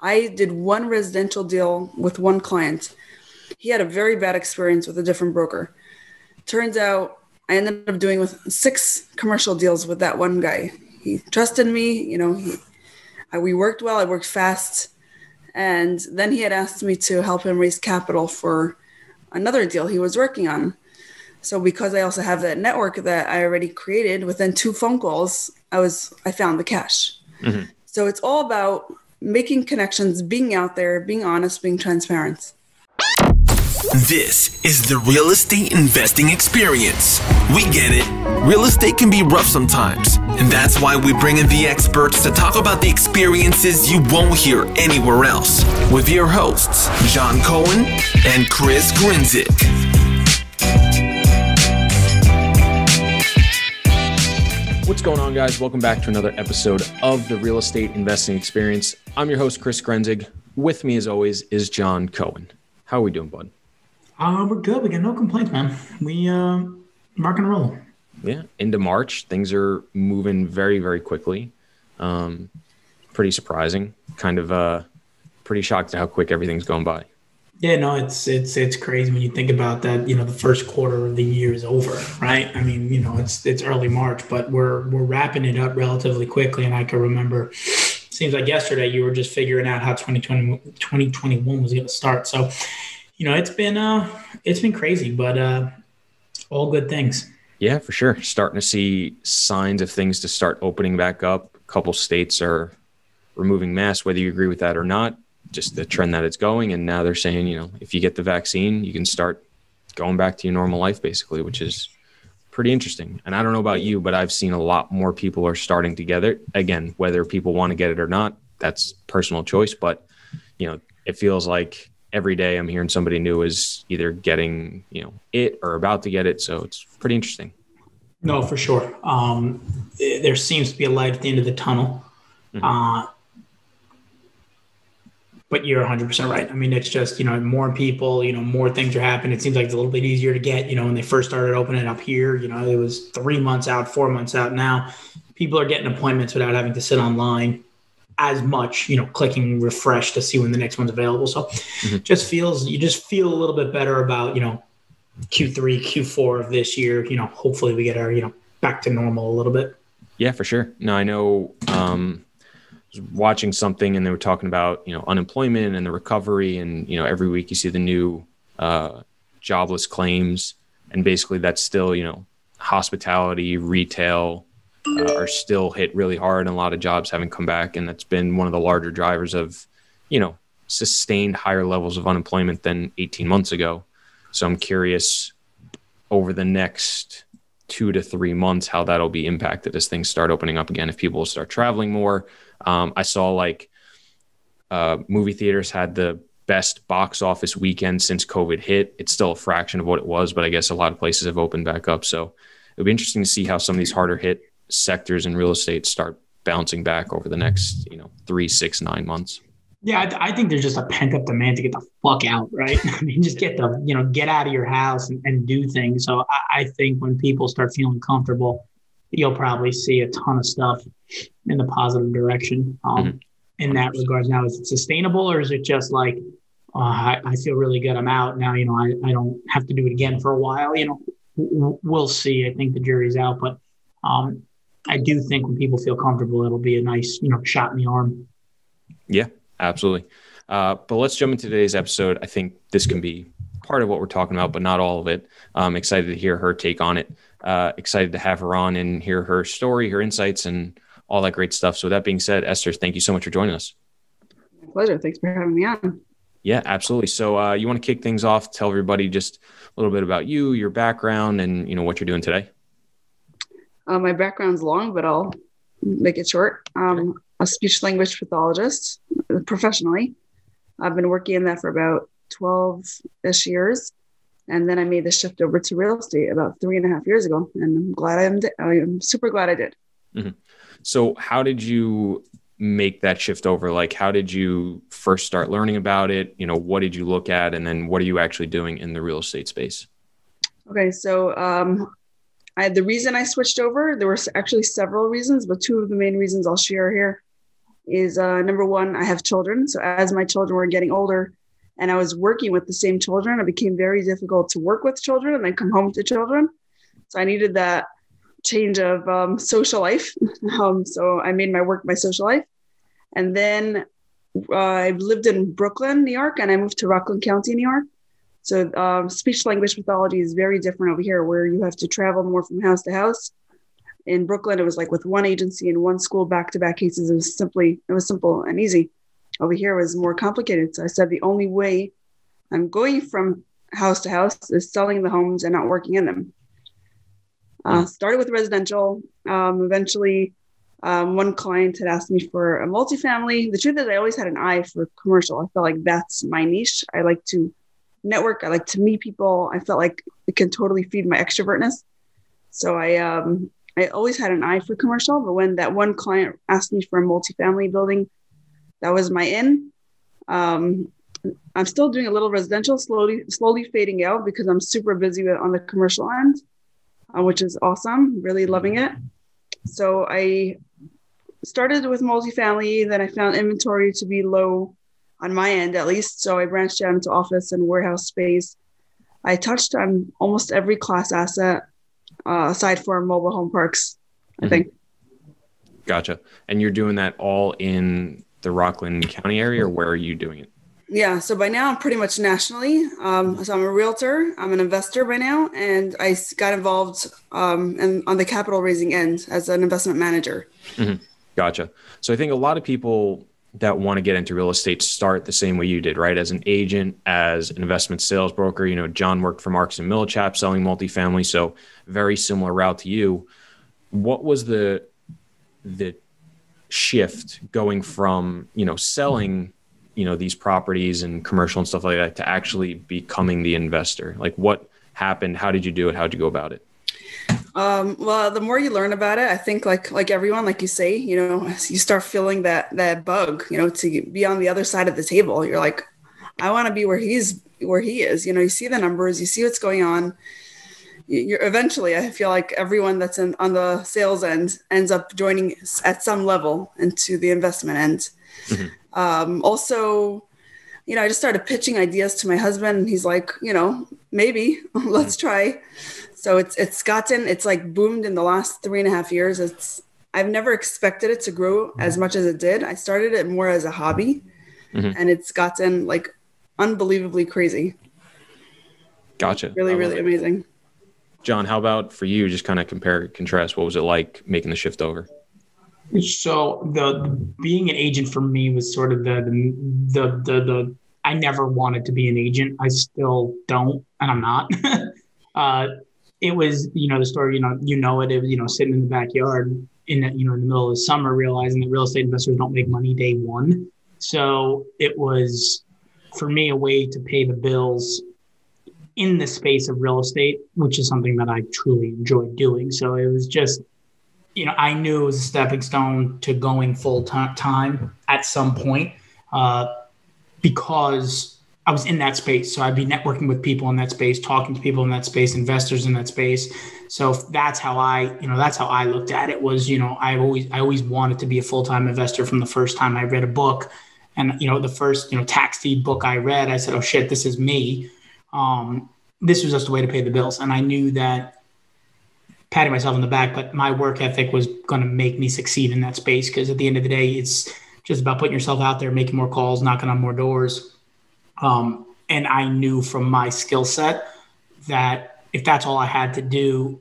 I did one residential deal with one client. He had a very bad experience with a different broker. Turns out I ended up doing with 6 commercial deals with that one guy. He trusted me, we worked well, I worked fast. And then he had asked me to help him raise capital for another deal he was working on. So because I also have that network that I already created, within 2 phone calls, I found the cash. Mm-hmm. So it's all about making connections, being out there, being honest, being transparent. This is the real estate investing experience. We get it. Real estate can be rough sometimes, and that's why we bring in the experts to talk about the experiences you won't hear anywhere else with your hosts, John Cohen and Chris Grinzik. What's going on, guys? Welcome back to another episode of the Real Estate Investing Experience. I'm your host, Chris Grinzik. With me, as always, is John Cohen. How are we doing, bud? We're good. We got no complaints, man. We rock and roll. Yeah, into March. Things are moving very, very quickly. Pretty surprising. Kind of pretty shocked at how quick everything's going by. Yeah, no, it's crazy when you think about that. The first quarter of the year is over, right? I mean, it's early March, but we're wrapping it up relatively quickly. And I can remember, seems like yesterday you were just figuring out how 2021 was going to start. So, it's been crazy, but all good things. Yeah, for sure. Starting to see signs of things to start opening back up. A couple states are removing masks, whether you agree with that or not. Just the trend that it's going. And now they're saying, if you get the vaccine, you can start going back to your normal life, basically, which is pretty interesting. And I don't know about you, but I've seen a lot more people are starting to get it. Again, whether people want to get it or not, that's personal choice. But, it feels like every day I'm hearing somebody new is either getting, it or about to get it. So it's pretty interesting. No, for sure. There seems to be a light at the end of the tunnel. Mm-hmm. But you're 100% right. I mean, it's just, more people, more things are happening. It seems like it's a little bit easier to get, when they first started opening up here, it was 3 months out, 4 months out. Now people are getting appointments without having to sit online as much, clicking refresh to see when the next one's available. So mm-hmm. You just feel a little bit better about, Q3, Q4 of this year. Hopefully we get our, back to normal a little bit. Yeah, for sure. No, I know, was watching something and they were talking about, unemployment and the recovery. And, every week you see the new jobless claims. And basically that's still, hospitality, retail are still hit really hard. And a lot of jobs haven't come back. And that's been one of the larger drivers of, sustained higher levels of unemployment than 18 months ago. So I'm curious over the next 2 to 3 months, how that'll be impacted as things start opening up again, if people start traveling more. I saw movie theaters had the best box office weekend since COVID hit. It's still a fraction of what it was, but I guess a lot of places have opened back up. So it'll be interesting to see how some of these harder hit sectors in real estate start bouncing back over the next, 3, 6, 9 months. Yeah, I think there's just a pent up demand to get the fuck out, right? I mean, just get out of your house and do things. So I think when people start feeling comfortable, you'll probably see a ton of stuff in the positive direction in that regards. Now, is it sustainable or is it just like, I feel really good, I'm out now, I don't have to do it again for a while, we'll see. I think the jury's out, but I do think when people feel comfortable, it'll be a nice, shot in the arm. Yeah, absolutely. But let's jump into today's episode. I think this can be part of what we're talking about, but not all of it. I'm excited to hear her take on it. Excited to have her on and hear her story, her insights, and all that great stuff. So with that being said, Esther, thank you so much for joining us. My pleasure. Thanks for having me on. Yeah, absolutely. So you want to kick things off, tell everybody just a little bit about you, your background, and what you're doing today. My background's long, but I'll make it short. I'm a speech language pathologist professionally. I've been working in that for about 12-ish years. And then I made the shift over to real estate about 3.5 years ago. And I'm super glad I did. Mm-hmm. So how did you make that shift over? Like, how did you first start learning about it? What did you look at? And then what are you actually doing in the real estate space? Okay. So the reason I switched over, there were actually several reasons, but 2 of the main reasons I'll share here is number one, I have children. So as my children were getting older and I was working with the same children, it became very difficult to work with children and then come home to children. So I needed that change of social life. So I made my work my social life. And then I lived in Brooklyn, New York, and I moved to Rockland County, New York. So speech language pathology is very different over here, where you have to travel more from house to house. In Brooklyn, it was like with one agency and one school, back-to-back cases. It was simple and easy. Over here, it was more complicated. So I said the only way I'm going from house to house is selling the homes and not working in them. Started with residential. Eventually, one client had asked me for a multifamily. The truth is, I always had an eye for commercial. I felt like that's my niche. I like to network. I like to meet people. I felt like it can totally feed my extrovertness. So I always had an eye for commercial, but when that one client asked me for a multifamily building, that was my in. I'm still doing a little residential, slowly fading out because I'm super busy on the commercial end, which is awesome. Really loving it. So I started with multifamily, then I found inventory to be low on my end, at least. So I branched out into office and warehouse space. I touched on almost every class asset, aside from mobile home parks, I think. Gotcha. And you're doing that all in the Rockland County area, or where are you doing it? Yeah. So by now I'm pretty much nationally. So I'm a realtor, I'm an investor by now, and I got involved on the capital raising end as an investment manager. Mm-hmm. Gotcha. So I think a lot of people that want to get into real estate start the same way you did, right? As an agent, as an investment sales broker. You know, John worked for Marks and Millichap selling multifamily, so very similar route to you. What was the shift going from, selling, these properties and commercial and stuff like that to actually becoming the investor? Like, what happened? How did you do it? How did you go about it? Well, the more you learn about it, I think like everyone, like you say, you start feeling that bug, to be on the other side of the table. You're like, I want to be where he is. You see the numbers, you see what's going on. Eventually, I feel like everyone that's on the sales end ends up joining at some level into the investment end. Mm-hmm. Also, I just started pitching ideas to my husband, and he's like, maybe let's try. So it's like boomed in the last 3.5 years. I've never expected it to grow as much as it did. I started it more as a hobby, mm-hmm. and it's gotten like unbelievably crazy. Gotcha. Really, really amazing. John, how about for you? Just kind of compare, contrast. What was it like making the shift over? So the being an agent for me was sort of the I never wanted to be an agent. I still don't, and I'm not. It was, the story, it was, sitting in the backyard in the middle of the summer, realizing that real estate investors don't make money day one. So it was, for me, a way to pay the bills in the space of real estate, which is something that I truly enjoy doing. So it was just, I knew it was a stepping stone to going full time at some point, because I was in that space. So I'd be networking with people in that space, talking to people in that space, investors in that space. So that's how I looked at it. Was, I always wanted to be a full-time investor from the first time I read a book. And, the first, tax deed book I read, I said, oh shit, this is me. This was just a way to pay the bills. And I knew that, patting myself on the back, but my work ethic was going to make me succeed in that space. Because at the end of the day, it's just about putting yourself out there, making more calls, knocking on more doors. And I knew from my skill set that if that's all I had to do,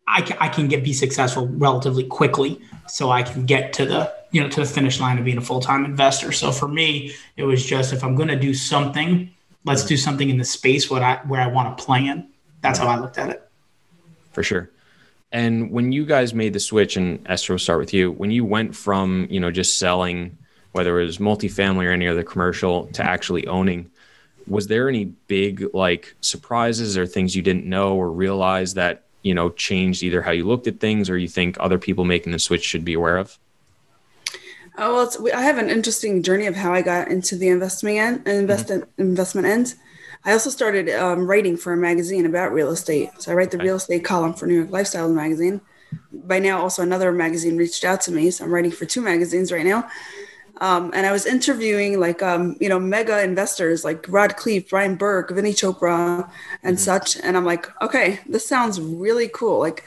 I can be successful relatively quickly. So I can get to the finish line of being a full-time investor. So for me, it was just, if I'm going to do something, let's do something in the space where I want to play in. That's how I looked at it. For sure. And when you guys made the switch, and Esther, we'll start with you, when you went from, just selling, whether it was multifamily or any other commercial, to actually owning, was there any big surprises or things you didn't know or realize that, changed either how you looked at things or you think other people making the switch should be aware of? Oh, well, I have an interesting journey of how I got into the investment end. I also started writing for a magazine about real estate. So I write the real estate column for New York Lifestyle magazine. By now, also another magazine reached out to me. So I'm writing for 2 magazines right now. And I was interviewing mega investors like Rod Cleef, Brian Burke, Vinny Chopra, and such. And I'm like, okay, this sounds really cool. Like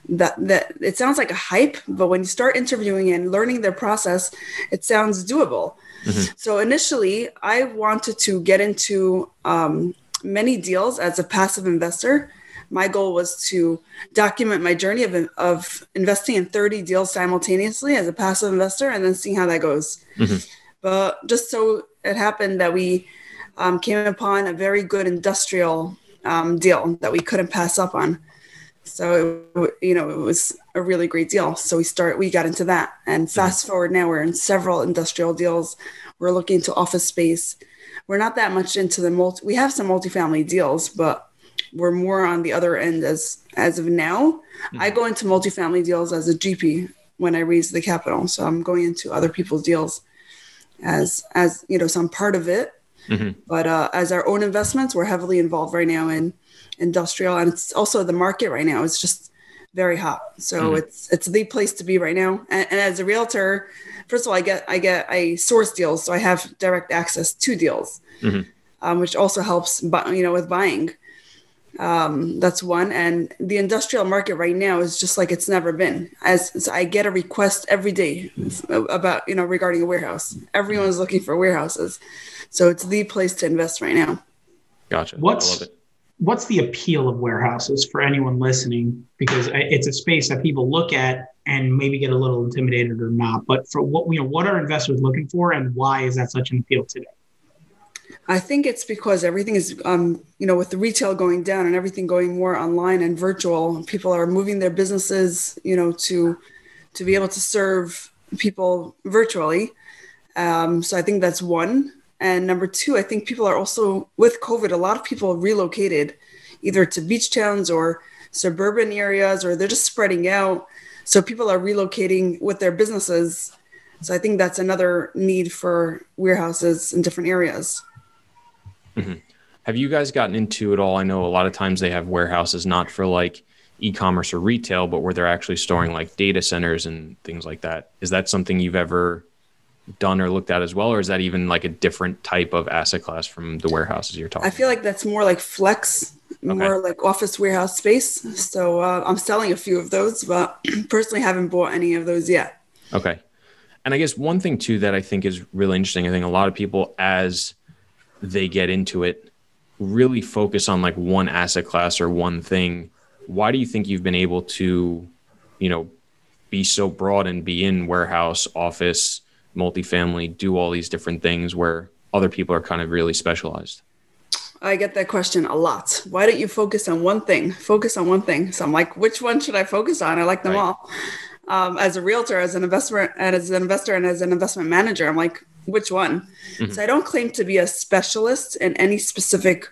that it sounds like a hype, but when you start interviewing and learning their process, it sounds doable. So initially, I wanted to get into many deals as a passive investor. My goal was to document my journey of investing in 30 deals simultaneously as a passive investor and then seeing how that goes. But just so it happened that we came upon a very good industrial deal that we couldn't pass up on. So, it was a really great deal. So we got into that. And fast forward now, we're in several industrial deals. We're looking to office space. We're not that much into we have some multifamily deals, but we're more on the other end as of now. I go into multifamily deals as a GP when I raise the capital. So I'm going into other people's deals as so I'm part of it. But as our own investments, we're heavily involved right now in industrial, and it's also the market right now is just very hot. So it's the place to be right now. And as a realtor, first of all, I source deals, so I have direct access to deals, which also helps, with buying. That's one. And the industrial market right now is just like it's never been. So I get a request every day about, regarding a warehouse. Everyone's looking for warehouses. So it's the place to invest right now. Gotcha. I love it. What's the appeal of warehouses for anyone listening? Because it's a space that people look at and maybe get a little intimidated or not. But for what are investors looking for, and why is that such an appeal today? I think it's because everything is, with the retail going down and everything going more online and virtual, people are moving their businesses, to be able to serve people virtually. So I think that's one. And number two, I think people are also, with COVID, a lot of people relocated either to beach towns or suburban areas, or they're just spreading out. So people are relocating with their businesses. So I think that's another need for warehouses in different areas. Have you guys gotten into it all? I know a lot of times they have warehouses not for like e-commerce or retail, but where they're actually storing like data centers and things like that. Is that something you've ever done or looked at as well? Or is that even like a different type of asset class from the warehouses you're talking about? I feel like that's more like flex, more like office warehouse space. So I'm selling a few of those, but personally haven't bought any of those yet. Okay. And I guess one thing too that I think is really interesting, I think a lot of people, as they get into it, really focus on like one asset class or one thing. Why do you think you've been able to, be so broad and be in warehouse, office, multifamily, do all these different things where other people are kind of really specialized? I get that question a lot. Why don't you focus on one thing? Focus on one thing. So I'm like, which one should I focus on? I like them all. As a realtor, as an investor, and as an investment manager, I'm like, which one? So I don't claim to be a specialist in any specific,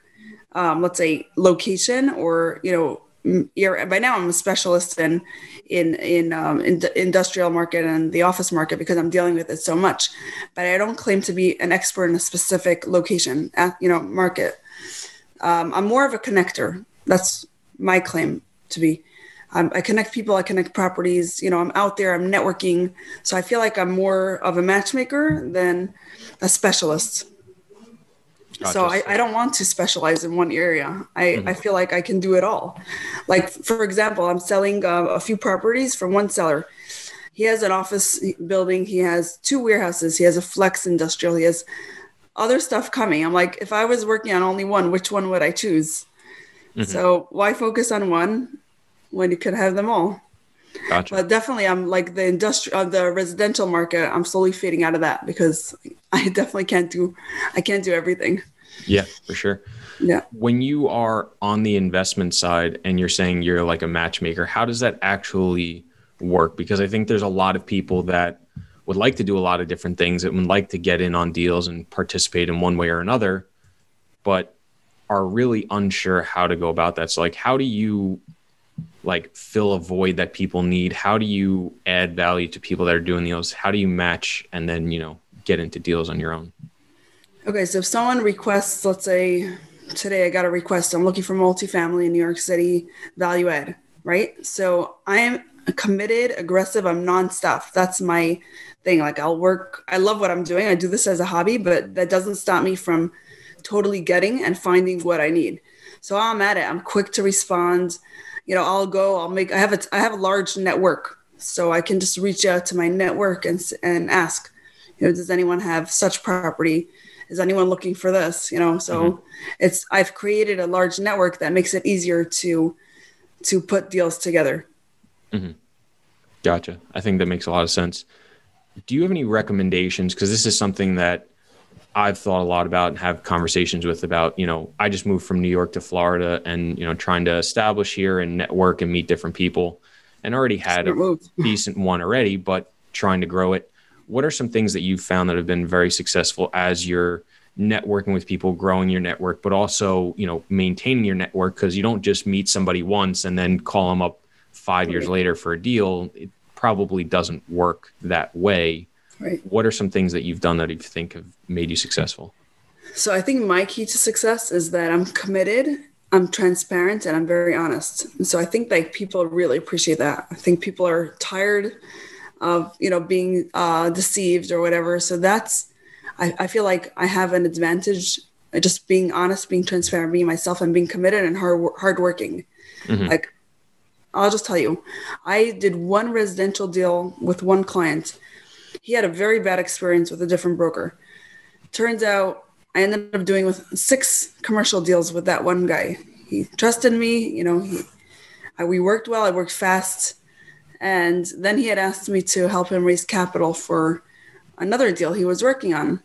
let's say, location or, area. By now I'm a specialist in industrial market and the office market because I'm dealing with it so much. But I don't claim to be an expert in a specific location, market. I'm more of a connector. That's my claim to be. I connect people, I connect properties, I'm out there, I'm networking. So I feel like I'm more of a matchmaker than a specialist. Gotcha. So I don't want to specialize in one area. I feel like I can do it all. Like, for example, I'm selling a few properties from one seller. He has an office building. He has 2 warehouses. He has a flex industrial. He has other stuff coming. I'm like, if I was working on only one, which one would I choose? So why focus on one when you could have them all? Gotcha. But definitely I'm like the residential market. I'm slowly fading out of that because I definitely can't do everything. Yeah, for sure. Yeah. When you are on the investment side and you're saying you're like a matchmaker, how does that actually work? Because I think there's a lot of people that would like to do a lot of different things, that would like to get in on deals and participate in one way or another, but are really unsure how to go about that. So like, how do you like fill a void that people need? How do you add value to people that are doing deals? How do you match and then, get into deals on your own? Okay. So if someone requests, let's say today I got a request, I'm looking for multifamily in New York City, value add, right? So committed, aggressive. I'm nonstop. That's my thing. Like I'll work. I love what I'm doing. I do this as a hobby, but that doesn't stop me from totally getting and finding what I need. So I'm at it. I'm quick to respond. I'll go, I have a large network, so I can just reach out to my network and ask, does anyone have such property? Is anyone looking for this? So I've created a large network that makes it easier to put deals together. Mm-hmm. Gotcha. I think that makes a lot of sense. Do you have any recommendations? Because this is something that I've thought a lot about and have conversations with about, I just moved from New York to Florida and, trying to establish here and network and meet different people, and already had a decent one already, but trying to grow it. What are some things that you've found that have been very successful as you're networking with people, growing your network, but also, maintaining your network? Because you don't just meet somebody once and then call them up 5 years later for a deal. It probably doesn't work that way. Right. What are some things that you've done that you think have made you successful? So I think my key to success is that I'm committed, I'm transparent, and I'm very honest. And so I think people really appreciate that. I think people are tired of, being deceived or whatever. So I feel like I have an advantage just being honest, being transparent, being myself, and being committed and hardworking. Mm-hmm. Like, I'll just tell you, I did one residential deal with one client. He had a very bad experience with a different broker. Turns out I ended up doing with 6 commercial deals with that one guy. He trusted me, we worked well, I worked fast. And then he had asked me to help him raise capital for another deal he was working on.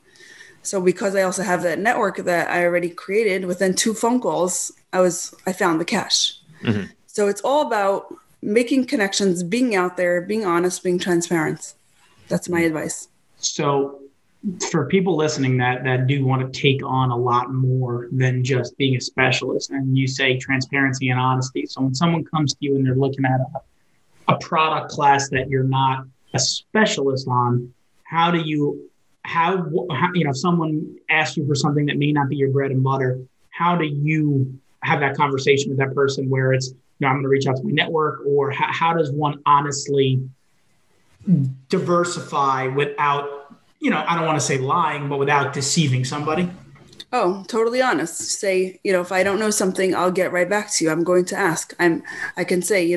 So because I also have that network that I already created, within 2 phone calls, I found the cash. Mm-hmm. So it's all about making connections, being out there, being honest, being transparent. That's my advice. So for people listening that do want to take on a lot more than just being a specialist, and you say transparency and honesty. So when someone comes to you and they're looking at a product class that you're not a specialist on, how if someone asks you for something that may not be your bread and butter, how do you have that conversation with that person where it's, I'm going to reach out to my network, or how does one honestly diversify without, I don't want to say lying, but without deceiving somebody? Oh, totally honest. Say, if I don't know something, I'll get right back to you. I'm going to ask. I can say,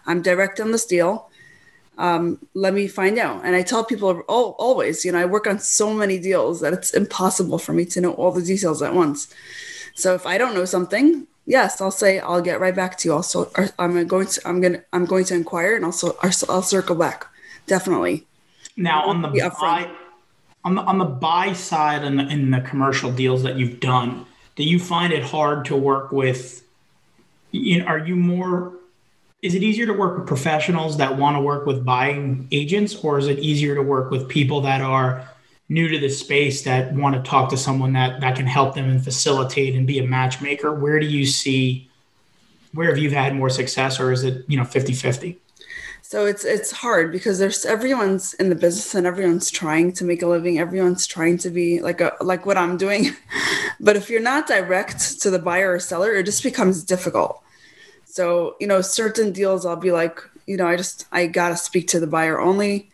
I'm direct on this deal. Let me find out. And I tell people always, I work on so many deals that it's impossible for me to know all the details at once. So if I don't know something, yes, I'll say, I'll get right back to you. Also, I'm going to inquire, and also I'll circle back. Definitely. Now on the buy side in the commercial deals that you've done, do you find it hard to work with? Is it easier to work with professionals that want to work with buying agents, or is it easier to work with people that are new to the space that want to talk to someone that can help them and facilitate and be a matchmaker? Where have you had more success, or is it 50-50? So it's hard because everyone's in the business and everyone's trying to make a living. Everyone's trying to be like what I'm doing. But if you're not direct to the buyer or seller, it just becomes difficult. So, certain deals I'll be like, I got to speak to the buyer only.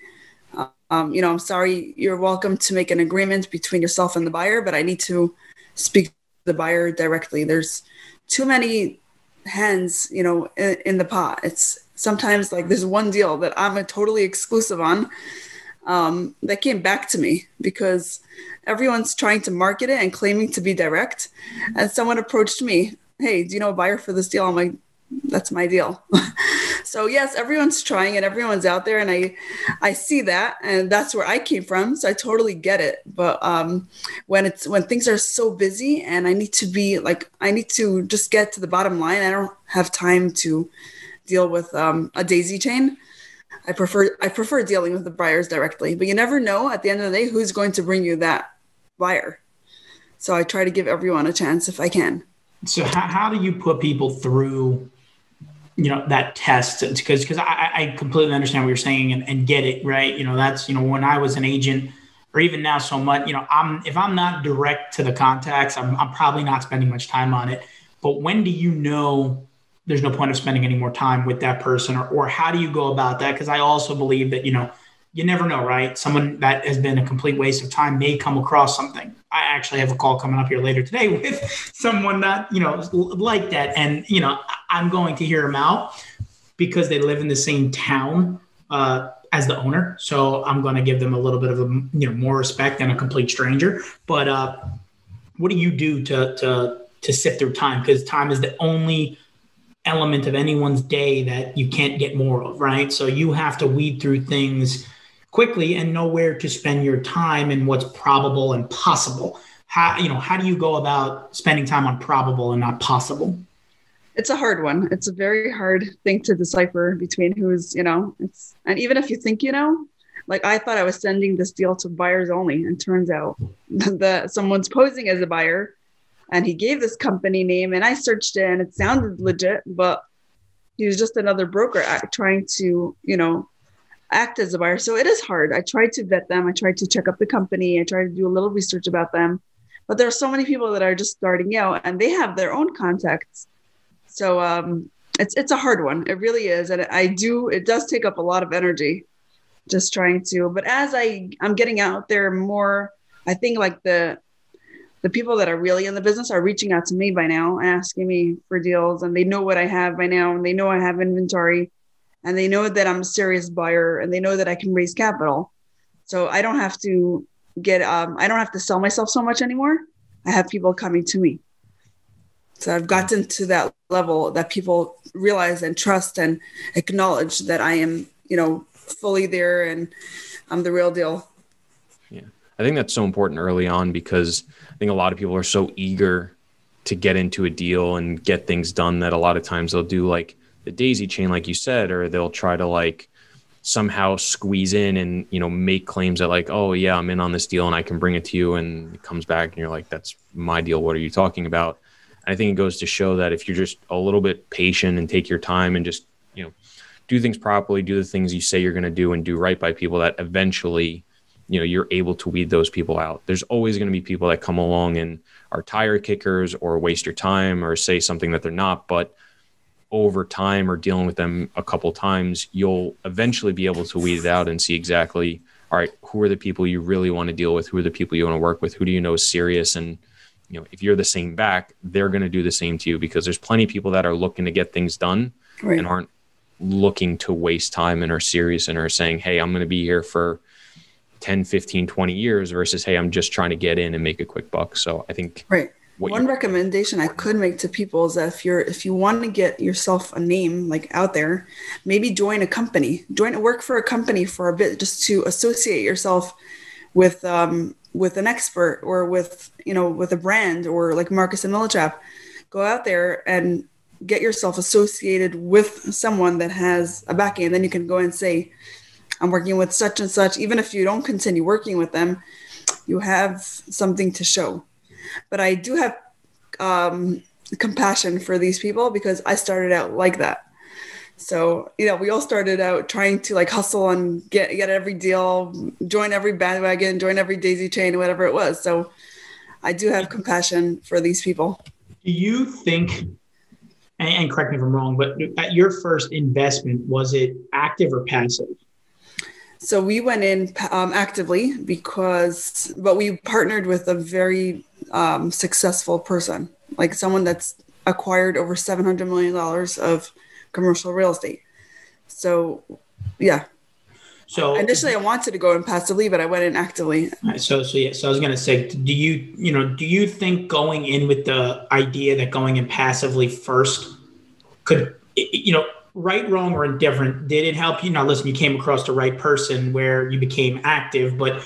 I'm sorry, you're welcome to make an agreement between yourself and the buyer, but I need to speak to the buyer directly. There's too many hands, in the pot. It's sometimes like there's one deal that I'm totally exclusive on that came back to me because everyone's trying to market it and claiming to be direct. And someone approached me, hey, do you know a buyer for this deal? I'm like, that's my deal. So yes, everyone's trying and everyone's out there, and I see that, and that's where I came from. So I totally get it. But when things are so busy and I need to just get to the bottom line, I don't have time to deal with a daisy chain. I prefer dealing with the buyers directly, but you never know at the end of the day who's going to bring you that buyer. So I try to give everyone a chance if I can. So how do you put people through, that test? Because I completely understand what you're saying and get it, right? That's, when I was an agent, or even now so much, if I'm not direct to the contacts, I'm probably not spending much time on it. But when do you know there's no point of spending any more time with that person, or how do you go about that? Because I also believe that, you never know, right? Someone that has been a complete waste of time may come across something. I actually have a call coming up here later today with someone that, like that. And, I'm going to hear them out because they live in the same town as the owner. So I'm going to give them a little bit of more respect than a complete stranger. But what do you do to sift through time? Because time is the only element of anyone's day that you can't get more of, right? So you have to weed through things quickly and know where to spend your time and what's probable and possible. How do you go about spending time on probable and not possible? It's a hard one. It's a very hard thing to decipher between who's, and even if you think, like I thought I was sending this deal to buyers only, and turns out that someone's posing as a buyer, and he gave this company name, and I searched it and it sounded legit, but he was just another broker trying to, act as a buyer. So it is hard. I tried to vet them. I tried to check up the company. I tried to do a little research about them, but there are so many people that are just starting out and they have their own contacts. So it's a hard one. It really is. And it does take up a lot of energy just trying to, but as I'm getting out there more, I think like the people that are really in the business are reaching out to me by now, asking me for deals, and they know what I have by now, and they know I have inventory, and they know that I'm a serious buyer, and they know that I can raise capital. So I don't have to I don't have to sell myself so much anymore. I have people coming to me. So I've gotten to that level that people realize and trust and acknowledge that I am, fully there and I'm the real deal. Yeah. I think that's so important early on, because I think a lot of people are so eager to get into a deal and get things done that a lot of times they'll do like the daisy chain, like you said, or they'll try to like somehow squeeze in and, make claims that like, oh yeah, I'm in on this deal and I can bring it to you. And it comes back and you're like, that's my deal. What are you talking about? I think it goes to show that if you're just a little bit patient and take your time and just, do things properly, do the things you say you're going to do and do right by people, that eventually, you're able to weed those people out. There's always going to be people that come along and are tire kickers or waste your time or say something that they're not. But over time or dealing with them a couple times, you'll eventually be able to weed it out and see exactly, all right, who are the people you really want to deal with? Who are the people you want to work with? Who do you know is serious? And if you're the same back, they're going to do the same to you, because there's plenty of people that are looking to get things done right, and aren't looking to waste time and are serious and are saying, hey, I'm going to be here for 10, 15, 20 years versus, hey, I'm just trying to get in and make a quick buck. So I think one recommendation I could make to people is that if you want to get yourself a name like out there, maybe join a company, work for a company for a bit, just to associate yourself with an expert or with a brand, or like Marcus and Millichap. Go out there and get yourself associated with someone that has a backing, and then you can go and say, I'm working with such and such. Even if you don't continue working with them, you have something to show. But I do have compassion for these people, because I started out like that. So, we all started out trying to like hustle and get every deal, join every bandwagon, join every daisy chain, whatever it was. So I do have compassion for these people. Do you think, and correct me if I'm wrong, but at your first investment, was it active or passive? So we went in actively but we partnered with a very successful person, like someone that's acquired over $700 million of commercial real estate. So, yeah. So initially I wanted to go in passively, but I went in actively. So I was going to say, do you think going in with the idea that going in passively first could, right, wrong, or indifferent, did it help you? Now, listen, you came across the right person where you became active, but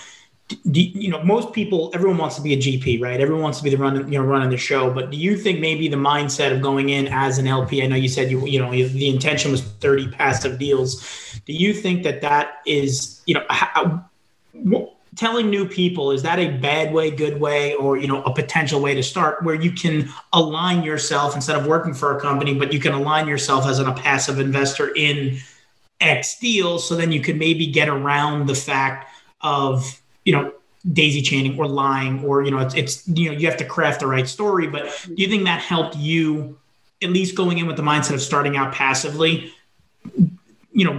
most people, everyone wants to be a GP, right? Everyone wants to be the running the show. But do you think maybe the mindset of going in as an LP? I know you said the intention was 30 passive deals. Do you think that is telling new people, is that a bad way, good way, or a potential way to start where you can align yourself instead of working for a company, but you can align yourself as a passive investor in X deals, so then you could maybe get around the fact of daisy chaining or lying, or it's you have to craft the right story. But do you think that helped you at least going in with the mindset of starting out passively,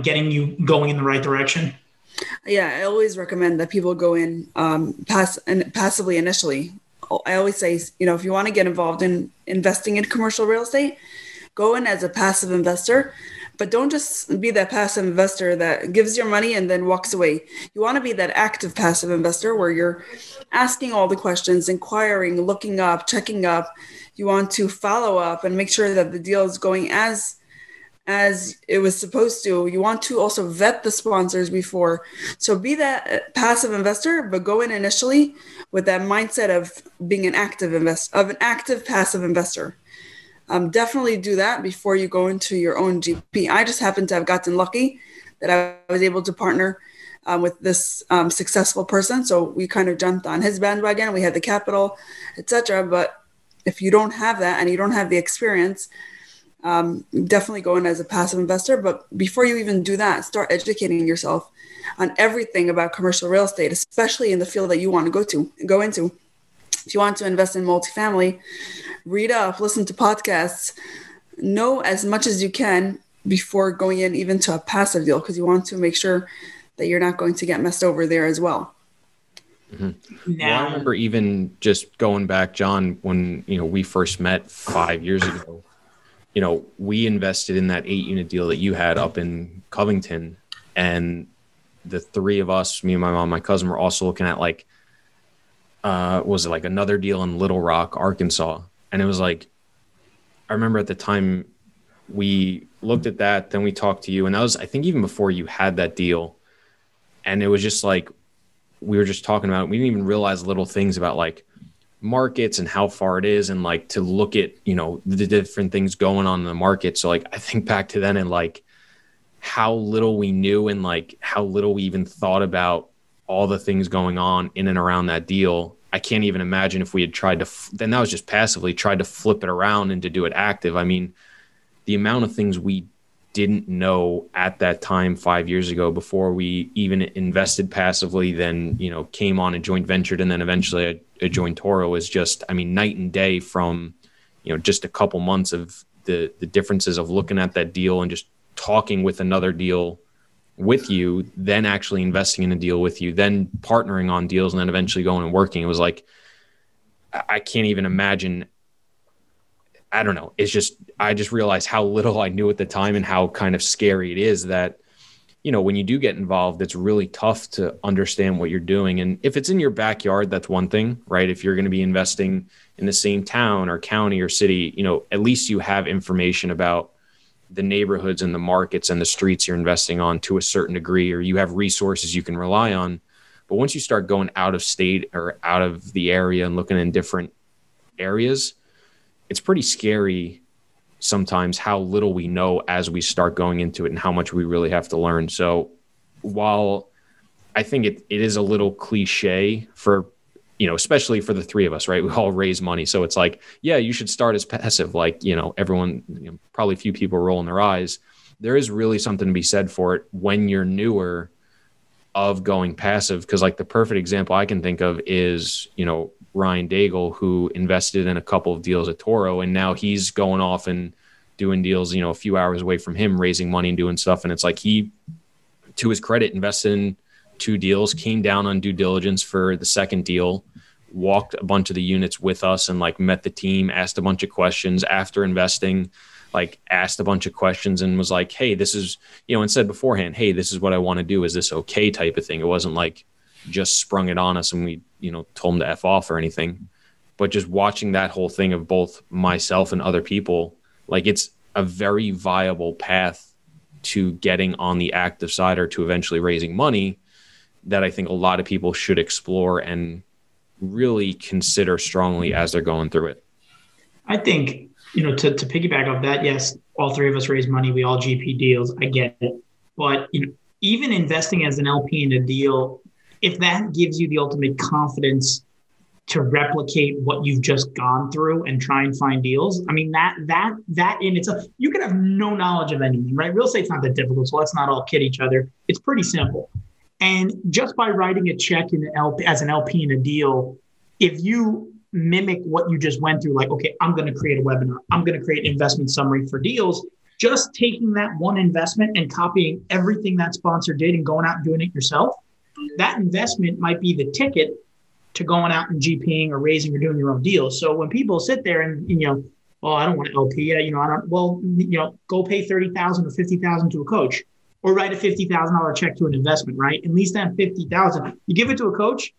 getting you going in the right direction? Yeah, I always recommend that people go in passively initially. I always say, if you want to get involved in investing in commercial real estate, go in as a passive investor, but don't just be that passive investor that gives your money and then walks away. You want to be that active passive investor where you're asking all the questions, inquiring, looking up, checking up. You want to follow up and make sure that the deal is going as it was supposed to. You want to also vet the sponsors before. So be that passive investor, but go in initially with that mindset of being an active passive investor. Definitely do that before you go into your own GP. I just happen to have gotten lucky that I was able to partner with this successful person. So we kind of jumped on his bandwagon. We had the capital, etc. But if you don't have that and you don't have the experience, definitely go in as a passive investor. But before you even do that, start educating yourself on everything about commercial real estate, especially in the field that you want to go into. If you want to invest in multifamily, read up, listen to podcasts, know as much as you can before going in even to a passive deal, because you want to make sure that you're not going to get messed over there as well. Mm-hmm. Well, I remember even just going back, John, when we first met 5 years ago, we invested in that 8-unit deal that you had up in Covington, and the three of us, me and my mom, my cousin, were also looking at was it like another deal in Little Rock, Arkansas. And it was like, I remember at the time we looked at that, then we talked to you, and that was, I think, even before you had that deal. And it was just like, we were just talking about it. We didn't even realize little things about markets and how far it is, and to look at, the different things going on in the market. So I think back to then and how little we knew and how little we even thought about all the things going on in and around that deal. I can't even imagine if we had tried to, then that was just passively tried to flip it around and to do it active. I mean, the amount of things we didn't know at that time 5 years ago before we even invested passively, then, came on and joint ventured. And then eventually I joined Toro is just, night and day from, just a couple months of the differences of looking at that deal and just talking with another deal with you, then actually investing in a deal with you, then partnering on deals, and then eventually going and working. It was I can't even imagine. I don't know. It's just, I just realized how little I knew at the time and how kind of scary it is that, when you do get involved, it's really tough to understand what you're doing. And if it's in your backyard, that's one thing, right? If you're going to be investing in the same town or county or city, at least you have information about the neighborhoods and the markets and the streets you're investing on to a certain degree, or you have resources you can rely on. But once you start going out of state or out of the area and looking in different areas, it's pretty scary sometimes how little we know as we start going into it and how much we really have to learn. So while I think it is a little cliche for, especially for the three of us, right? We all raise money. So it's yeah, you should start as passive. Everyone, probably a few people rolling their eyes. There is really something to be said for it when you're newer of going passive. Cause the perfect example I can think of is, Ryan Daigle, who invested in a couple of deals at Toro, and now he's going off and doing deals, a few hours away from him, raising money and doing stuff. And it's he, to his credit, invested in 2 deals, came down on due diligence for the second deal, walked a bunch of the units with us and met the team, asked a bunch of questions after investing, asked a bunch of questions and was hey, this is, and said beforehand, hey, this is what I want to do. Is this okay? Type of thing. It wasn't just sprung it on us and we, told him to F off or anything, but just watching that whole thing of both myself and other people, it's a very viable path to getting on the active side or to eventually raising money that I think a lot of people should explore and really consider strongly as they're going through it. I think, to piggyback off that, yes, all three of us raise money. We all GP deals. I get it. But, even investing as an LP in a deal, if that gives you the ultimate confidence to replicate what you've just gone through and try and find deals, that in itself, you can have no knowledge of anything, right? Real estate's not that difficult, so let's not all kid each other. It's pretty simple. And just by writing a check as an LP in a deal, if you mimic what you just went through. Like, okay, I'm going to create a webinar. I'm going to create an investment summary for deals. Just taking that one investment and copying everything that sponsor did and going out and doing it yourself, that investment might be the ticket to going out and GPing or raising or doing your own deals. So when people sit there and, well, I don't want to LP, go pay $30,000 or $50,000 to a coach, or write a $50,000 check to an investment, right? At least that $50,000, you give it to a coach,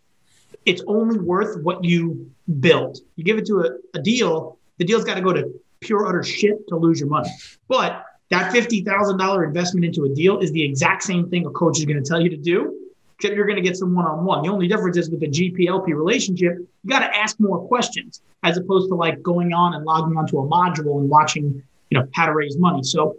it's only worth what you build. You give it to a deal, the deal's got to go to pure utter shit to lose your money. But that $50,000 investment into a deal is the exact same thing a coach is going to tell you to do, except you're going to get some one-on-one. The only difference is with the GP-LP relationship, you got to ask more questions as opposed to like going on and logging onto a module and watching, how to raise money. So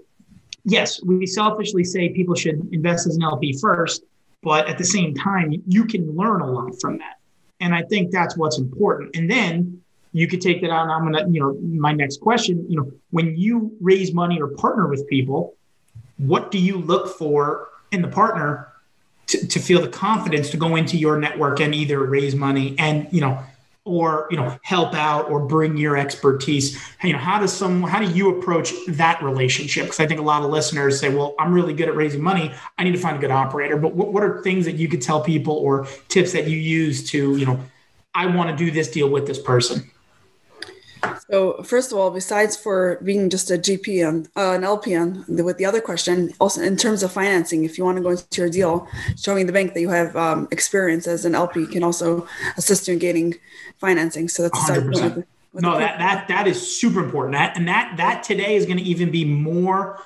yes, we selfishly say people should invest as an LP first, but at the same time, you can learn a lot from that. And I think that's what's important. And then you could take that out. And I'm going to, my next question, when you raise money or partner with people, what do you look for in the partner to feel the confidence to go into your network and either raise money and, or, help out or bring your expertise? How do you approach that relationship? Because I think a lot of listeners say, well, I'm really good at raising money. I need to find a good operator. But what are things that you could tell people or tips that you use to, I want to do this deal with this person? So first of all, besides for being just a GP and an LP with the other question, also in terms of financing, if you want to go into your deal, showing the bank that you have experience as an LP can also assist you in gaining financing. So that's 100%. That is super important. That today is going to even be more.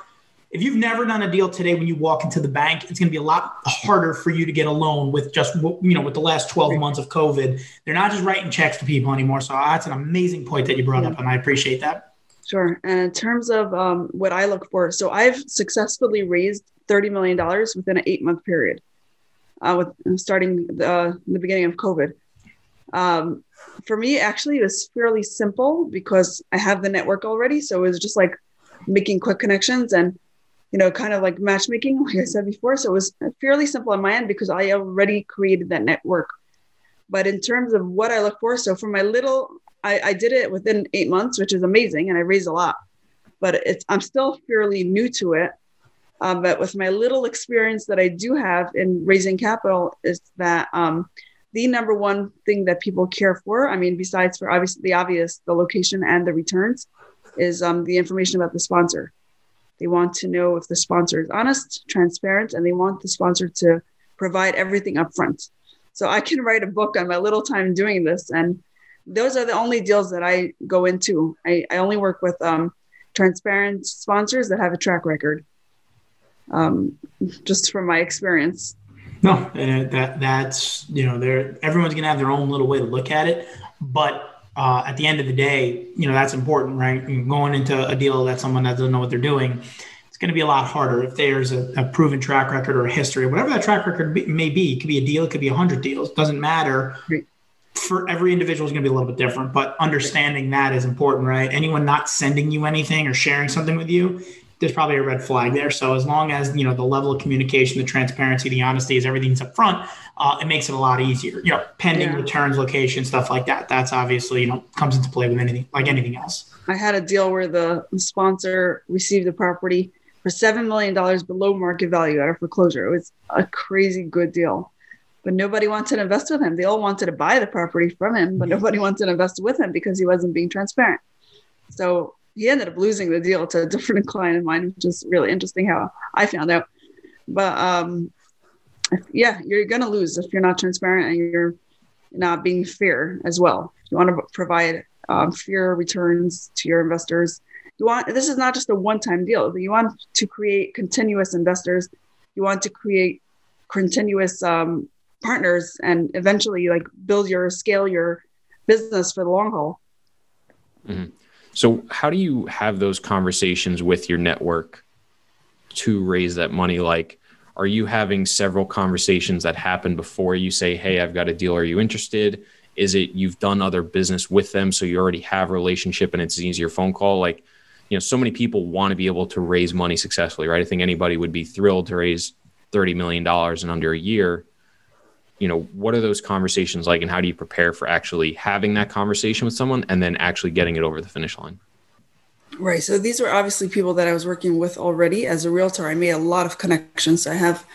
If you've never done a deal today, when you walk into the bank, it's going to be a lot harder for you to get a loan with just, with the last 12 months of COVID. They're not just writing checks to people anymore. So that's an amazing point that you brought up, and I appreciate that. Sure. And in terms of what I look for, so I've successfully raised $30 million within an 8-month period, with starting the beginning of COVID. For me, actually, it was fairly simple because I have the network already. So it was just like making quick connections and kind of like matchmaking, like I said before. So it was fairly simple on my end because I already created that network. But in terms of what I look for, so for my little, I did it within 8 months, which is amazing. And I raised a lot, but I'm still fairly new to it. But with my little experience that I do have in raising capital is that the number one thing that people care for, besides for obviously the location and the returns, is the information about the sponsor. They want to know if the sponsor is honest, transparent, and they want the sponsor to provide everything up front. So I can write a book on my little time doing this. And those are the only deals that I go into. I only work with transparent sponsors that have a track record, just from my experience. No, that's, everyone's going to have their own little way to look at it. But at the end of the day, that's important, right? Going into a deal that someone that doesn't know what they're doing, it's going to be a lot harder if there's a proven track record or a history, whatever that track record may be. It could be a deal, it could be 100 deals. It doesn't matter. For every individual is going to be a little bit different, but understanding that is important, right? Anyone not sending you anything or sharing something with you, there's probably a red flag there. So as long as, the level of communication, the transparency, the honesty is everything's up front, it makes it a lot easier, pending returns, location, stuff like that. That's obviously, comes into play with anything, like anything else. I had a deal where the sponsor received the property for $7 million below market value out of foreclosure. It was a crazy good deal, but nobody wanted to invest with him. They all wanted to buy the property from him, but nobody wanted to invest with him because he wasn't being transparent. So he ended up losing the deal to a different client of mine, which is really interesting how I found out. But you're going to lose if you're not transparent and you're not being fair as well. You want to provide fair returns to your investors. This is not just a one-time deal. You want to create continuous investors. You want to create continuous partners and eventually scale your business for the long haul. Mm-hmm. So how do you have those conversations with your network to raise that money? Like, are you having several conversations that happen before you say, hey, I've got a deal. Are you interested? Is it you've done other business with them, so you already have a relationship and it's an easier phone call? Like, so many people want to be able to raise money successfully, right? I think anybody would be thrilled to raise $30 million in under a year. what are those conversations like, and how do you prepare for actually having that conversation with someone and then actually getting it over the finish line? Right. So these were obviously people that I was working with already as a realtor. I made a lot of connections. I have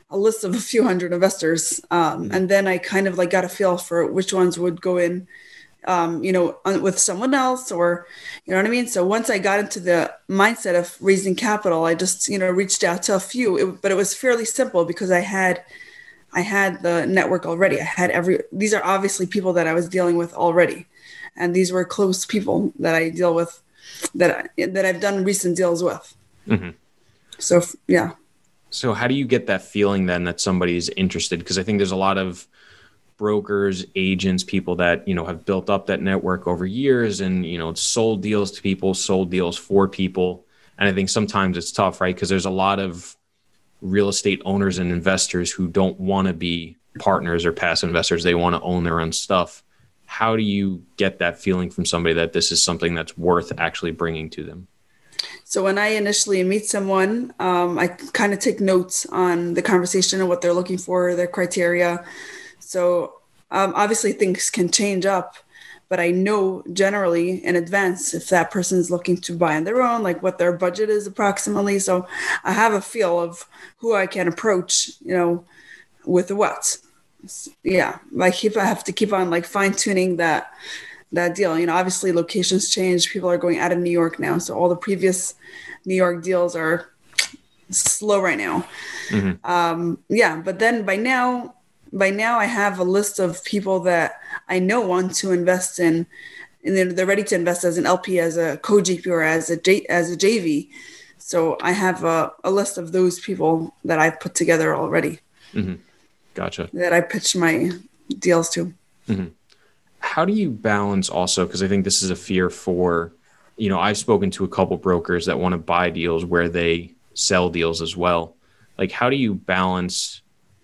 a list of a few hundred investors. And then I kind of like got a feel for which ones would go in, with someone else, or, you know what I mean? So once I got into the mindset of raising capital, I just, reached out to a few, but it was fairly simple because I had the network already. These are obviously people that I was dealing with already. And these were close people that I deal with, that I've done recent deals with. Mm-hmm. So, yeah. So how do you get that feeling then that somebody's interested? Because I think there's a lot of brokers, agents, people that, have built up that network over years and, sold deals to people, sold deals for people. And I think sometimes it's tough, right? Because there's a lot of real estate owners and investors who don't want to be partners or passive investors. They want to own their own stuff. How do you get that feeling from somebody that this is something that's worth actually bringing to them? So when I initially meet someone, I kind of take notes on the conversation and what they're looking for, their criteria. So obviously things can change up, but I know generally in advance if that person is looking to buy on their own, like what their budget is approximately. So I have a feel of who I can approach, with what. Yeah, I have to keep on like fine tuning that deal. Obviously locations change. People are going out of New York now. So all the previous New York deals are slow right now. Mm-hmm. But then by now I have a list of people that I know want to invest in, and they're ready to invest as an LP, as a co-GP, or as a JV. So I have a list of those people that I've put together already. Mm-hmm. Gotcha. That I pitch my deals to. Mm-hmm. How do you balance also, because I think this is a fear for, I've spoken to a couple brokers that want to buy deals where they sell deals as well. Like, how do you balance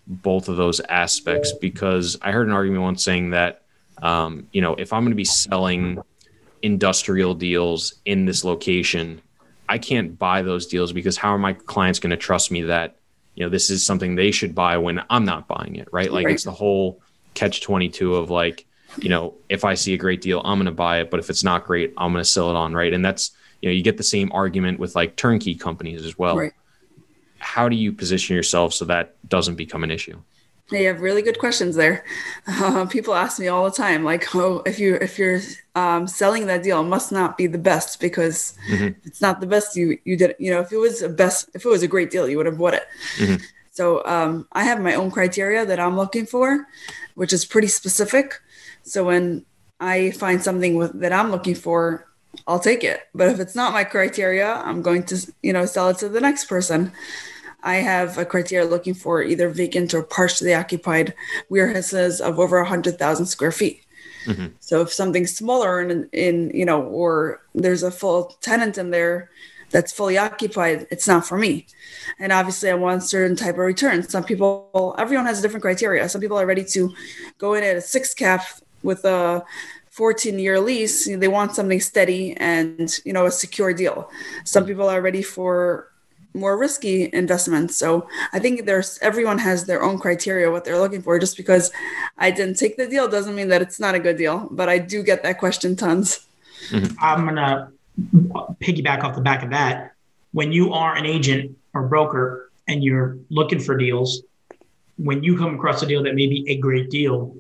both of those aspects? Because I heard an argument once saying that, if I'm going to be selling industrial deals in this location, I can't buy those deals because how are my clients going to trust me that, this is something they should buy when I'm not buying it, right? Like, It's the whole catch-22 of like, if I see a great deal, I'm going to buy it. But if it's not great, I'm going to sell it on, right? And that's, you get the same argument with like turnkey companies as well. Right. How do you position yourself so that doesn't become an issue? You have really good questions there. People ask me all the time, like, "Oh, if you're selling that deal, it must not be the best because if it's not the best, you did. If it was a great deal, you would have bought it." Mm-hmm. So I have my own criteria that I'm looking for, which is pretty specific. So when I find something that I'm looking for, I'll take it. But if it's not my criteria, I'm going to sell it to the next person. I have a criteria looking for either vacant or partially occupied warehouses of over 100,000 square feet. Mm-hmm. So if something's smaller in or there's a full tenant in there that's fully occupied, it's not for me. And obviously I want a certain type of return. Everyone has a different criteria. Some people are ready to go in at a 6 cap with a 14-year lease. They want something steady and, a secure deal. Some people are ready for more risky investments. So I think everyone has their own criteria, what they're looking for. Just because I didn't take the deal doesn't mean that it's not a good deal, but I do get that question tons. Mm-hmm. I'm going to piggyback off the back of that. When you are an agent or broker and you're looking for deals, when you come across a deal that may be a great deal,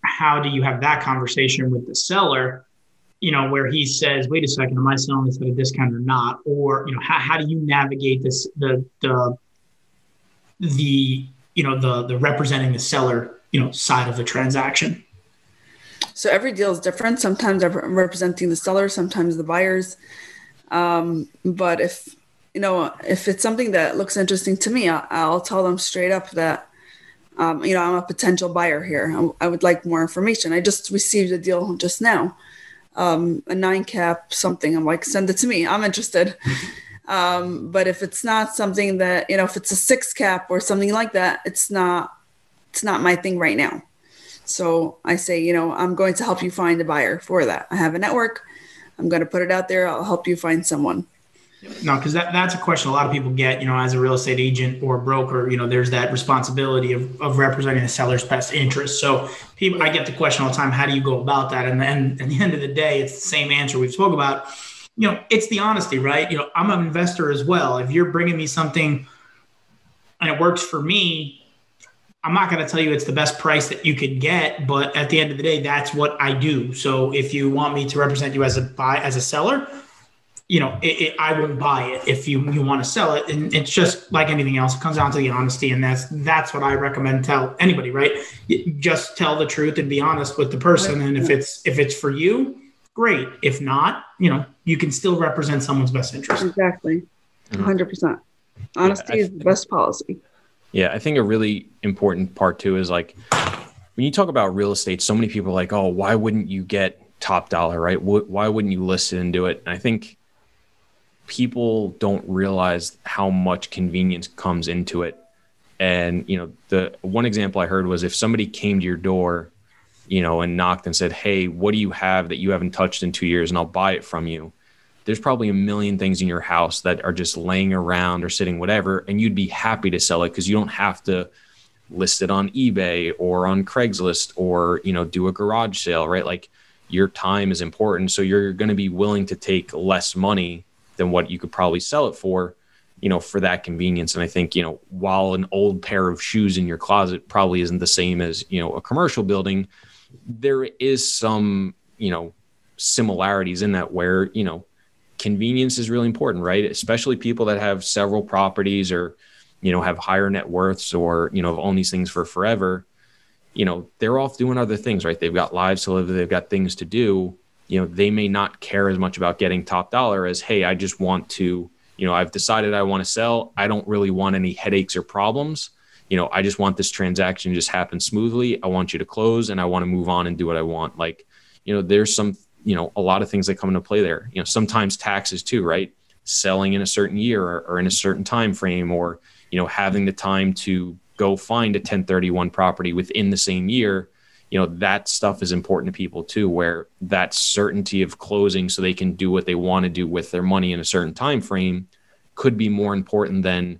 how do you have that conversation with the seller, where he says, wait a second, am I selling this at a discount or not? Or, how do you navigate this, the representing the seller, side of the transaction? So every deal is different. Sometimes I'm representing the seller, sometimes the buyers. But if it's something that looks interesting to me, I'll tell them straight up that, I'm a potential buyer here. I would like more information. I just received a deal just now. A 9 cap something. I'm like, send it to me. I'm interested. But if it's not something that, if it's a 6 cap or something like that, it's not my thing right now. So I say, I'm going to help you find a buyer for that. I have a network. I'm going to put it out there. I'll help you find someone. No, because that's a question a lot of people get, as a real estate agent or broker, there's that responsibility of representing the seller's best interest. So I get the question all the time, how do you go about that? And at the end of the day, it's the same answer we've spoke about. It's the honesty, right? I'm an investor as well. If you're bringing me something and it works for me, I'm not going to tell you it's the best price that you could get, but at the end of the day, that's what I do. So if you want me to represent you as a seller, I won't buy it if you want to sell it. And it's just like anything else. It comes down to the honesty. And that's what I recommend tell anybody, right? Just tell the truth and be honest with the person. And if it's for you, great. If not, you can still represent someone's best interest. Exactly. 100%. Honesty is the best policy. Yeah. I think a really important part too is like, when you talk about real estate, so many people are like, oh, why wouldn't you get top dollar, right? Why wouldn't you list it and do it? And I think people don't realize how much convenience comes into it. And, the one example I heard was if somebody came to your door, and knocked and said, hey, what do you have that you haven't touched in 2 years and I'll buy it from you? There's probably a million things in your house that are just laying around or sitting whatever, and you'd be happy to sell it because you don't have to list it on eBay or on Craigslist or, do a garage sale, right? Like your time is important. So you're going to be willing to take less money than what you could probably sell it for that convenience. And I think, while an old pair of shoes in your closet probably isn't the same as, a commercial building, there is some, similarities in that where, convenience is really important, right? Especially people that have several properties or, have higher net worths or, have owned these things for forever, they're off doing other things, right? They've got lives to live, they've got things to do. They may not care as much about getting top dollar as, hey, I just want to, I've decided I want to sell. I don't really want any headaches or problems. I just want this transaction to just happen smoothly. I want you to close and I want to move on and do what I want. Like, there's some, a lot of things that come into play there. Sometimes taxes too, right? Selling in a certain year or in a certain time frame, or, having the time to go find a 1031 property within the same year. That stuff is important to people too, where that certainty of closing so they can do what they want to do with their money in a certain time frame could be more important than,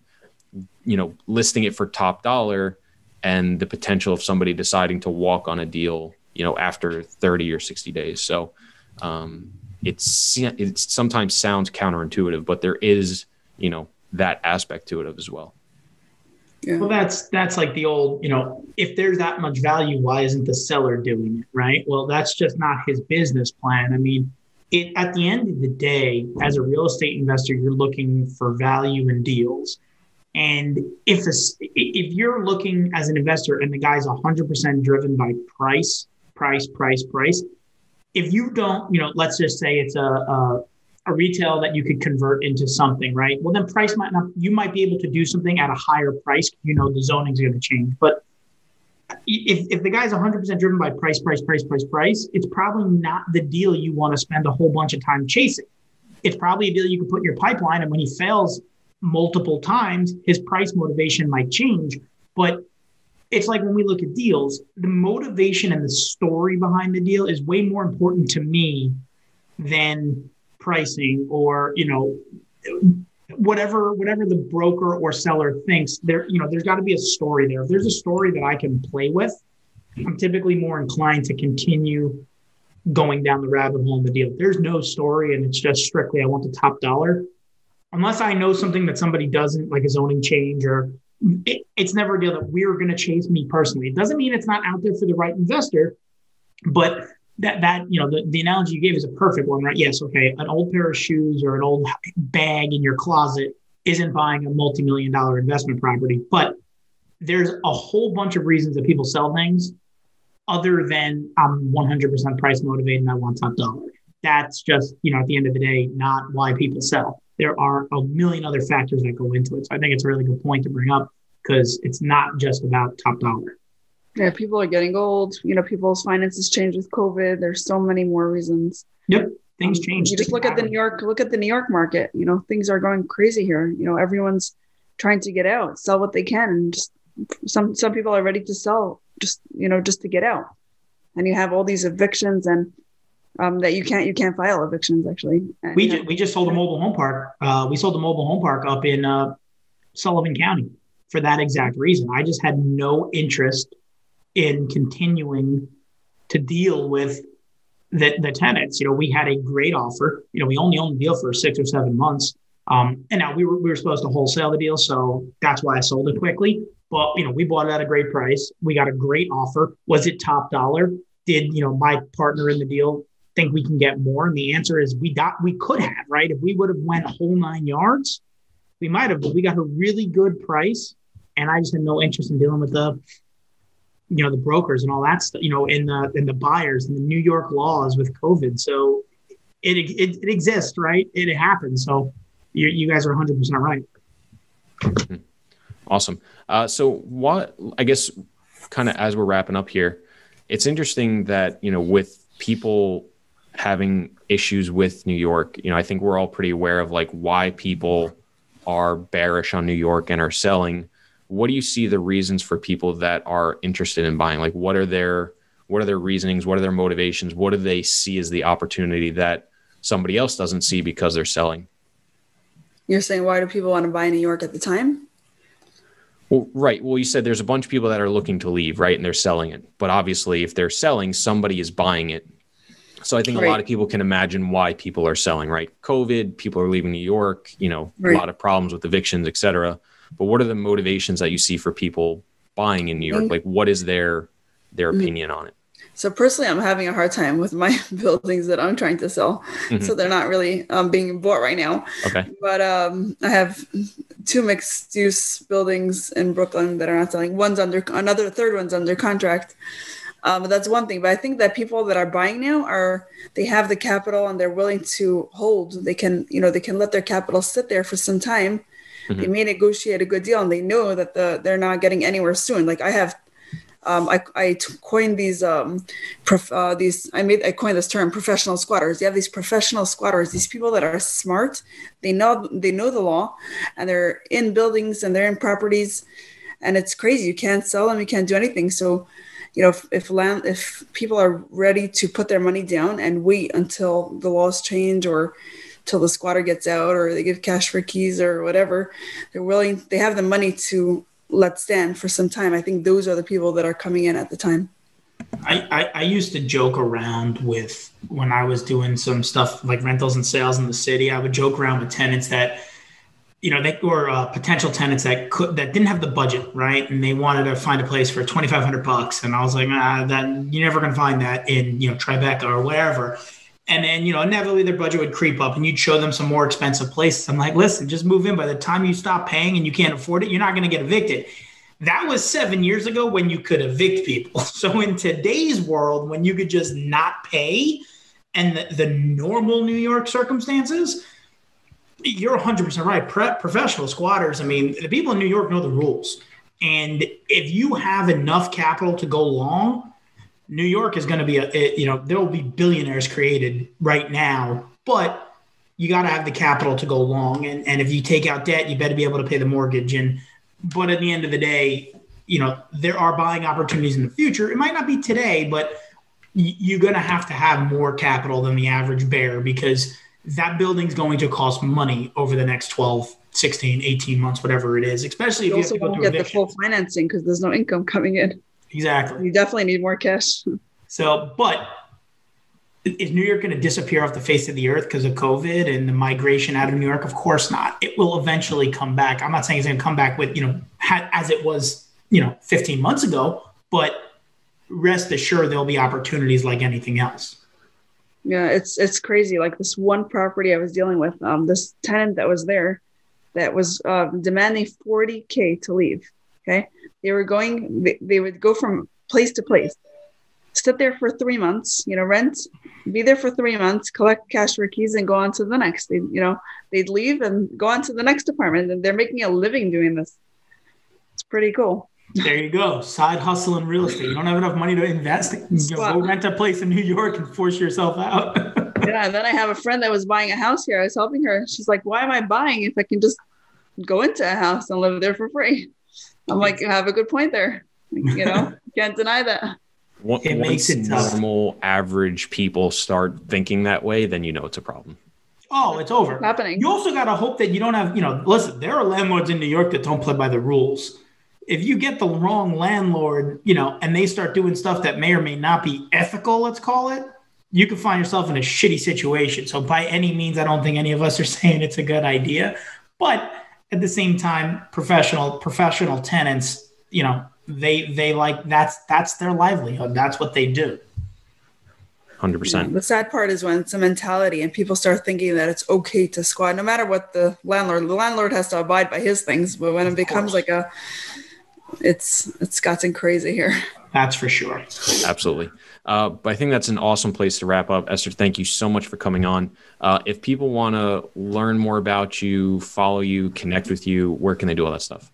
listing it for top dollar and the potential of somebody deciding to walk on a deal, after 30 or 60 days. So it sometimes sounds counterintuitive, but there is, that aspect to it as well. Yeah. Well, that's like the old, if there's that much value, why isn't the seller doing it, right? Well, that's just not his business plan. I mean, at the end of the day, as a real estate investor, you're looking for value in deals. And if you're looking as an investor and the guy's 100% driven by price, if you don't, let's just say it's a retail that you could convert into something, right? Well, then price you might be able to do something at a higher price. The zoning's going to change. But if the guy's 100% driven by price, it's probably not the deal you want to spend a whole bunch of time chasing. It's probably a deal you can put in your pipeline. And when he fails multiple times, his price motivation might change. But it's like when we look at deals, the motivation and the story behind the deal is way more important to me than pricing or, whatever the broker or seller thinks. There's got to be a story there. If there's a story that I can play with, I'm typically more inclined to continue going down the rabbit hole in the deal. If there's no story and it's just strictly I want the top dollar, unless I know something that somebody doesn't, like a zoning change, or it's never a deal that we're going to chase me personally. It doesn't mean it's not out there for the right investor, but that the analogy you gave is a perfect one, right? Yes, okay, an old pair of shoes or an old bag in your closet isn't buying a multi-million-dollar investment property, but there's a whole bunch of reasons that people sell things other than I'm 100% price motivated and I want top dollar. That's just, at the end of the day, not why people sell. There are a million other factors that go into it. So I think it's a really good point to bring up because it's not just about top dollar. Yeah, people are getting old. People's finances change with COVID. There's so many more reasons. Yep, things change. You just look at the New York market. Things are going crazy here. Everyone's trying to get out, sell what they can, and just some people are ready to sell just to get out. And you have all these evictions, and that you can't file evictions actually. We just sold a mobile home park. We sold a mobile home park up in Sullivan County for that exact reason. I just had no interest in continuing to deal with the tenants. We had a great offer. We only owned the deal for 6 or 7 months. And now we were supposed to wholesale the deal, so that's why I sold it quickly. But we bought it at a great price. We got a great offer. Was it top dollar? Did my partner in the deal think we can get more? And the answer is we could have, right? If we would have went whole 9 yards, we might have. But we got a really good price, and I just had no interest in dealing with the brokers and all that stuff, in the buyers and the New York laws with COVID. So it exists, right? It happens. So you guys are 100% right. Awesome. So what, I guess, kind of as we're wrapping up here, it's interesting that, with people having issues with New York, I think we're all pretty aware of like why people are bearish on New York and are selling. What do you see the reasons for people that are interested in buying? Like, what are their reasonings? What are their motivations? What do they see as the opportunity that somebody else doesn't see because they're selling? You're saying, why do people want to buy New York at the time? Well, right. Well, you said there's a bunch of people that are looking to leave, right? And they're selling it. But obviously, if they're selling, somebody is buying it. So I think a lot of people can imagine why people are selling, right? COVID, people are leaving New York, a lot of problems with evictions, et cetera. But what are the motivations that you see for people buying in New York? Like, what is their opinion on it? So personally, I'm having a hard time with my buildings that I'm trying to sell. Mm-hmm. So they're not really being bought right now. Okay. But I have 2 mixed use buildings in Brooklyn that are not selling. Third one's under contract. But that's one thing. But I think that people that are buying now they have the capital and they're willing to hold. They can let their capital sit there for some time. Mm-hmm. They may negotiate a good deal and they know that they're not getting anywhere soon. Like I have, I coined I coined this term, professional squatters. You have these professional squatters, these people that are smart. They know the law, and they're in buildings and they're in properties, and it's crazy. You can't sell them. You can't do anything. So, if people are ready to put their money down and wait until the laws change or till the squatter gets out or they give cash for keys or whatever, they have the money to let stand for some time. I think those are the people that are coming in at the time. I used to joke around with, when I was doing some stuff like rentals and sales in the city, I would joke around with tenants that, they were potential tenants that didn't have the budget, right? And they wanted to find a place for $2,500. And I was like, that you're never going to find that in, Tribeca or wherever. And then, inevitably their budget would creep up and you'd show them some more expensive places. I'm like, listen, just move in. By the time you stop paying and you can't afford it, you're not going to get evicted. That was 7 years ago when you could evict people. So in today's world, when you could just not pay and the normal New York circumstances, you're 100% right. Professional squatters, the people in New York know the rules. And if you have enough capital to go long, New York is going to be there will be billionaires created right now, but you got to have the capital to go long. And if you take out debt, you better be able to pay the mortgage. But at the end of the day, there are buying opportunities in the future. It might not be today, but you're going to have more capital than the average bear, because that building's going to cost money over the next 12, 16, 18 months, whatever it is, especially if you also won't get the full financing because there's no income coming in. Exactly. You definitely need more cash. So, but is New York going to disappear off the face of the earth because of COVID and the migration out of New York? Of course not. It will eventually come back. I'm not saying it's going to come back with, as it was, 15 months ago, but rest assured there'll be opportunities like anything else. Yeah, it's crazy. Like this one property I was dealing with, this tenant that was there that was demanding $40,000 to leave. Okay. They would go from place to place, sit there for 3 months, rent, be there for 3 months, collect cash for keys and go on to the next. They'd leave and go on to the next apartment, and they're making a living doing this. It's pretty cool. There you go. Side hustle in real estate. You don't have enough money to invest. Go rent a place in New York and force yourself out. Yeah. And then I have a friend that was buying a house here. I was helping her. She's like, why am I buying if I can just go into a house and live there for free? I'm like, you have a good point there. Can't deny that. It makes it tough. Normal, average people start thinking that way, then you know it's a problem. Oh, it's over. It's happening. You also got to hope that you don't have, listen, there are landlords in New York that don't play by the rules. If you get the wrong landlord, and they start doing stuff that may or may not be ethical, let's call it, you can find yourself in a shitty situation. So by any means, I don't think any of us are saying it's a good idea. But at the same time, professional tenants, they like that's their livelihood. That's what they do. 100%. The sad part is when it's a mentality and people start thinking that it's okay to squat, no matter what the landlord has to abide by his things. But when it becomes like it's gotten crazy here. That's for sure. Absolutely. But I think that's an awesome place to wrap up. Esther, thank you so much for coming on. If people want to learn more about you, follow you, connect with you, where can they do all that stuff?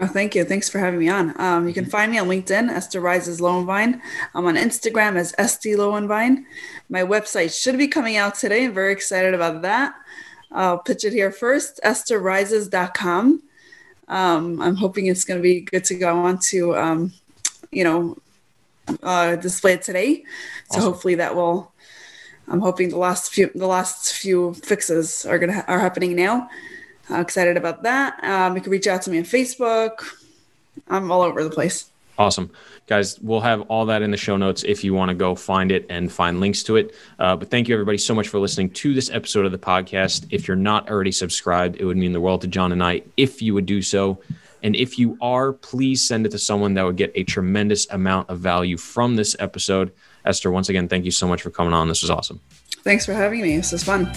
Oh, thank you. Thanks for having me on. You can find me on LinkedIn, Esther Reizes-Lowenbein. I'm on Instagram as Esther Lowenbein. My website should be coming out today. I'm very excited about that. I'll pitch it here first, estherreizes.com. I'm hoping it's going to be good to go. I want to, display it today. So awesome. Hopefully that will. I'm hoping the last few fixes are happening now. Excited about that. You can reach out to me on Facebook. I'm all over the place. Awesome. Guys, we'll have all that in the show notes if you want to go find it and find links to it. But thank you, everybody, so much for listening to this episode of the podcast. If you're not already subscribed, it would mean the world to John and I if you would do so. And if you are, please send it to someone that would get a tremendous amount of value from this episode. Esther, once again, thank you so much for coming on. This was awesome. Thanks for having me. This was fun.